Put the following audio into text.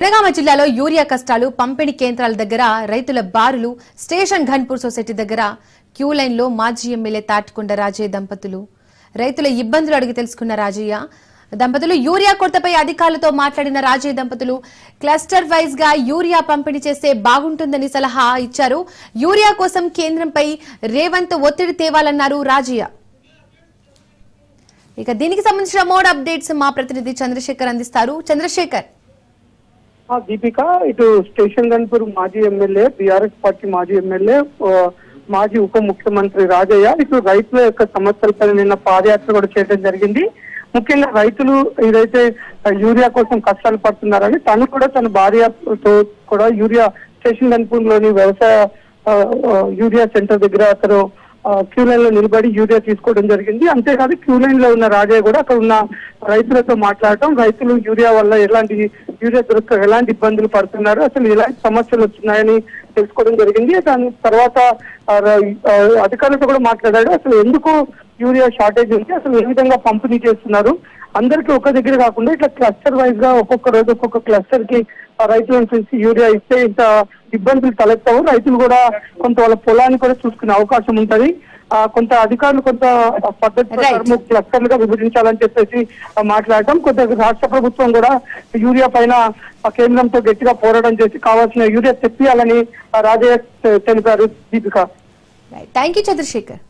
జనగామ జిల్లాలో యూరియా కష్టాలు పంపిణీ కేంద్రాల దగ్గర రైతుల బారులు స్టేషన్ ఘన్పూర్ సొసైటీ దగ్గర క్యూ లైన్ లో మాజీ ఎమ్మెల్యే తాటికొండ రాజయ్య దంపతులు రైతుల ఇబ్బందులు అడిగి తెలుసుకున్న రాజయ్య దంపతులు యూరియా కొరతపై అధికారులతో మాట్లాడిన రాజయ్య దంపతులు క్లస్టర్ వైజ్ గా యూరియా పంపిణీ చేస్తే బాగుంటుందని సలహా ఇచ్చారు. యూరియా కోసం కేంద్రంపై రేవంత్ ఒత్తిడి తేవాలన్నారు రాజయ్య. ఇక దీనికి సంబంధించిన మోడ్ అప్డేట్స్ మా ప్రతినిధి చంద్రశేఖర్ అందిస్తారు. చంద్రశేఖర్. దీపిక ఇటు స్టేషన్ గన్పూర్ మాజీ ఎమ్మెల్యే బీఆర్ఎస్ పార్టీ మాజీ ఎమ్మెల్యే మాజీ ఉప ముఖ్యమంత్రి రాజయ్య ఇటు రైతుల యొక్క సమస్యలపై నిన్న పాదయాత్ర కూడా చేయడం జరిగింది. ముఖ్యంగా రైతులు ఏదైతే యూరియా కోసం కష్టాలు పడుతున్నారని తను కూడా తన భార్యతో కూడా యూరియా స్టేషన్ గన్పూర్ లోని వ్యవసాయ యూరియా సెంటర్ దగ్గర అతను క్యూ లైన్ లో నిలబడి యూరియా తీసుకోవడం జరిగింది. అంతేకాదు క్యూ లైన్ లో ఉన్న రాజయ్య కూడా అక్కడ ఉన్న రైతులతో మాట్లాడటం, రైతులు యూరియా వల్ల యూరియా దొరక ఎలాంటి ఇబ్బందులు పడుతున్నారు, అసలు ఎలాంటి సమస్యలు వస్తున్నాయని తెలుసుకోవడం జరిగింది. దాని తర్వాత అధికారులతో కూడా మాట్లాడాడు. అసలు ఎందుకు యూరియా షార్టేజ్ ఉంది, అసలు ఏ విధంగా పంపిణీ చేస్తున్నారు, అందరికీ ఒక దగ్గర కాకుండా ఇట్లా క్లస్టర్ వైజ్ గా ఒక్కొక్క రోజు ఒక్కొక్క క్లస్టర్ కి రైతులను పిలిచి యూరియా ఇస్తే ఇంత ఇబ్బందులు తలెత్తావు, రైతులు కూడా కొంత వాళ్ళ పొలాన్ని కూడా చూసుకునే అవకాశం ఉంటది, కొంత అధికారులు కొంత పద్ధతి ప్రకారం క్లస్టర్లుగా విభజించాలని చెప్పేసి మాట్లాడటం, కొంత రాష్ట్ర ప్రభుత్వం కూడా యూరియా పైన కేంద్రంతో గట్టిగా పోరాటం చేసి కావాల్సిన యూరియా తెప్పియాలని రాజయ్య తెలిపారు. దీపిక. Thank you Chandrasekhar.